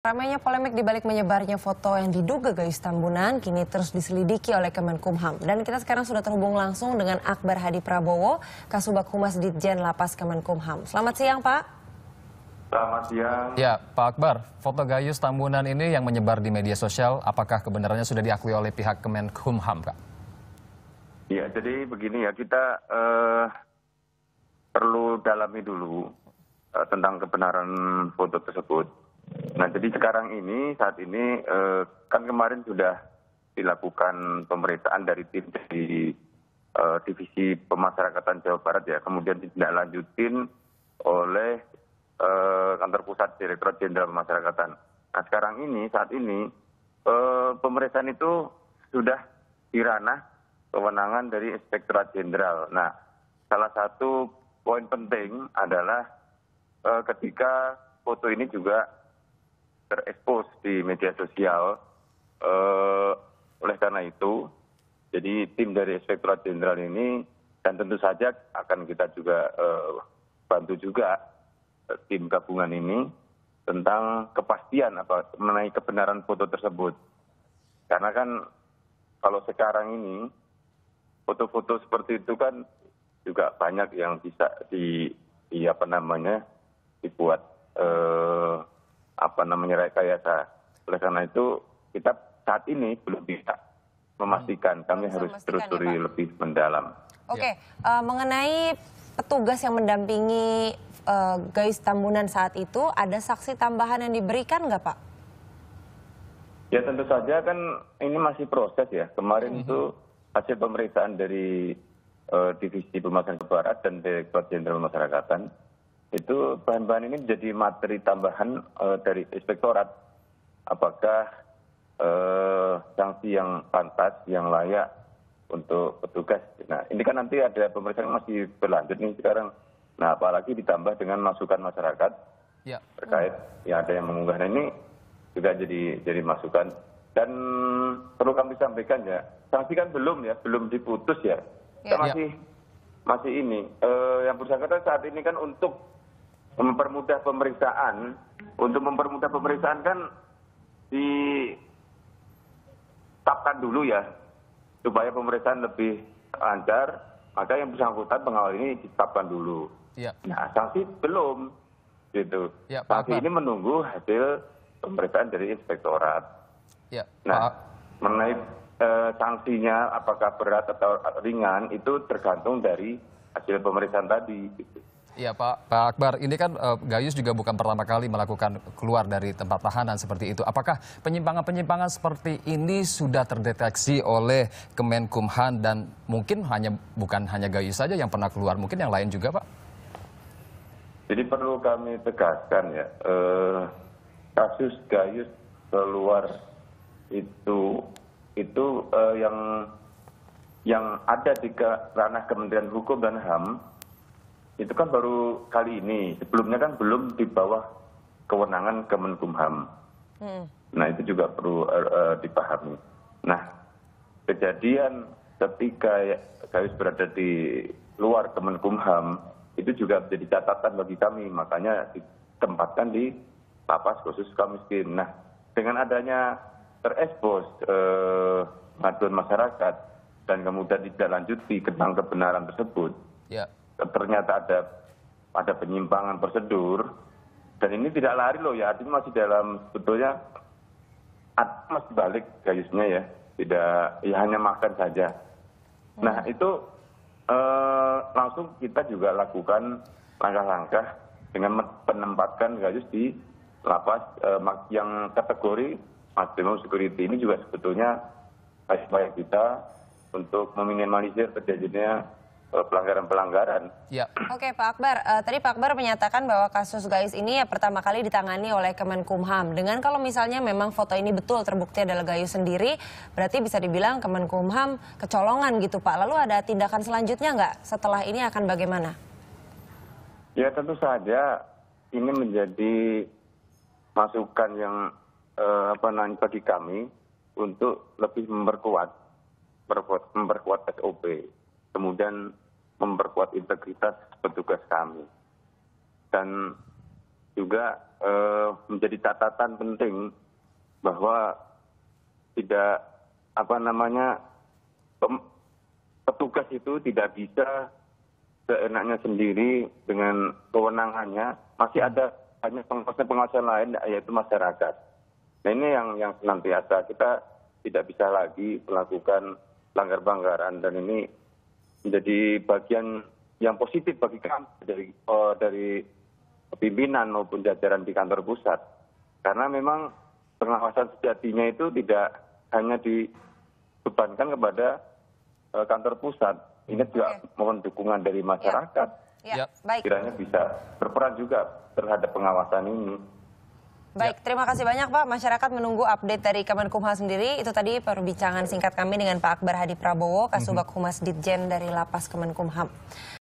Ramainya polemik di balik menyebarnya foto yang diduga Gayus Tambunan kini terus diselidiki oleh Kemenkumham. Dan kita sekarang sudah terhubung langsung dengan Akbar Hadi Prabowo, Kasubag Humas Ditjen Lapas Kemenkumham. Selamat siang, Pak. Selamat siang. Ya, Pak Akbar, foto Gayus Tambunan ini yang menyebar di media sosial, apakah kebenarannya sudah diakui oleh pihak Kemenkumham, Kak? Ya, jadi begini ya, kita perlu dalami dulu tentang kebenaran foto tersebut. Nah, jadi saat ini kan kemarin sudah dilakukan pemeriksaan dari tim dari Divisi Pemasyarakatan Jawa Barat ya, kemudian ditindaklanjutin oleh Kantor Pusat Direktorat Jenderal Pemasyarakatan. Nah, saat ini pemeriksaan itu sudah di ranah kewenangan dari Inspektorat Jenderal. Nah, salah satu poin penting adalah ketika foto ini juga terekspos di media sosial, oleh karena itu, jadi tim dari Inspektorat Jenderal ini dan tentu saja akan kita juga bantu juga tim gabungan ini tentang kepastian mengenai kebenaran foto tersebut. Karena kan kalau sekarang ini foto-foto seperti itu kan juga banyak yang bisa dibuat rekayasa. Oleh karena itu kita saat ini belum bisa memastikan. Kami harus telusuri lebih mendalam. Oke, mengenai petugas yang mendampingi Gayus Tambunan saat itu, ada saksi tambahan yang diberikan nggak, Pak? Ya, tentu saja kan ini masih proses ya. Kemarin itu hasil pemeriksaan dari Divisi Pemasyarakatan Barat dan Direktorat Jenderal Pemasyarakatan, itu bahan-bahan ini menjadi materi tambahan dari Inspektorat. Apakah sanksi yang pantas, yang layak untuk petugas. Nah, ini kan nanti ada pemeriksaan masih berlanjut nih sekarang. Nah, apalagi ditambah dengan masukan masyarakat terkait ya ada yang mengunggah. Nah, ini juga jadi masukan. Dan perlu kami sampaikan ya, sanksi kan belum diputus ya. Kita masih ini. Yang bersangkutan saat ini kan untuk mempermudah pemeriksaan, kan ditetapkan dulu ya, supaya pemeriksaan lebih lancar, maka yang bersangkutan pengawal ini ditetapkan dulu. Nah, sanksi belum, gitu. Sanksi ini menunggu hasil pemeriksaan dari Inspektorat. Nah, mengenai sanksinya apakah berat atau ringan itu tergantung dari hasil pemeriksaan tadi. Gitu. Ya, Pak Akbar, ini kan Gayus juga bukan pertama kali melakukan keluar dari tempat tahanan seperti itu. Apakah penyimpangan-penyimpangan seperti ini sudah terdeteksi oleh Kemenkumham dan mungkin bukan hanya Gayus saja yang pernah keluar, mungkin yang lain juga, Pak? Jadi perlu kami tegaskan ya, kasus Gayus keluar itu yang ada di ranah Kementerian Hukum dan HAM itu kan baru kali ini. Sebelumnya kan belum di bawah kewenangan Kemenkumham. Nah, itu juga perlu dipahami. Nah, kejadian ketika Gayus berada di luar Kemenkumham itu juga menjadi catatan bagi kami, makanya ditempatkan di lapas khusus sukamiskin. Nah, dengan adanya terekspos pengaduan masyarakat dan kemudian ditindaklanjuti tentang kebenaran tersebut, ternyata ada penyimpangan prosedur, dan ini tidak lari loh ya, artinya masih dalam sebetulnya masih balik Gayusnya ya, tidak ya hanya makan saja. Nah, itu langsung kita juga lakukan langkah-langkah dengan menempatkan Gayus di lapas yang kategori maksimum security. Ini juga sebetulnya upaya kita untuk meminimalisir terjadinya pelanggaran-pelanggaran. Oke, Pak Akbar, tadi Pak Akbar menyatakan bahwa kasus Gayus ini ya pertama kali ditangani oleh Kemenkumham. Dengan kalau misalnya memang foto ini betul terbukti adalah Gayus sendiri, berarti bisa dibilang Kemenkumham kecolongan gitu, Pak. Lalu ada tindakan selanjutnya nggak? Setelah ini akan bagaimana? Ya, tentu saja ini menjadi masukan yang bagi kami untuk lebih memperkuat SOP, kemudian memperkuat integritas petugas kami. Dan juga menjadi catatan penting bahwa tidak petugas itu tidak bisa seenaknya sendiri dengan kewenangannya. Masih ada banyak pengawasan lain, yaitu masyarakat. Nah ini yang senantiasa kita tidak bisa lagi melakukan pelanggaran dan ini menjadi bagian yang positif bagi kami dari pimpinan maupun jajaran di kantor pusat. Karena memang pengawasan sejatinya itu tidak hanya dibebankan kepada kantor pusat. Ini juga mohon dukungan dari masyarakat. Ya, baik. Kiranya bisa berperan juga terhadap pengawasan ini. Baik, terima kasih banyak Pak. Masyarakat menunggu update dari Kemenkumham sendiri. Itu tadi perbincangan singkat kami dengan Pak Akbar Hadi Prabowo, Kasubag Humas Ditjen dari Lapas Kemenkumham.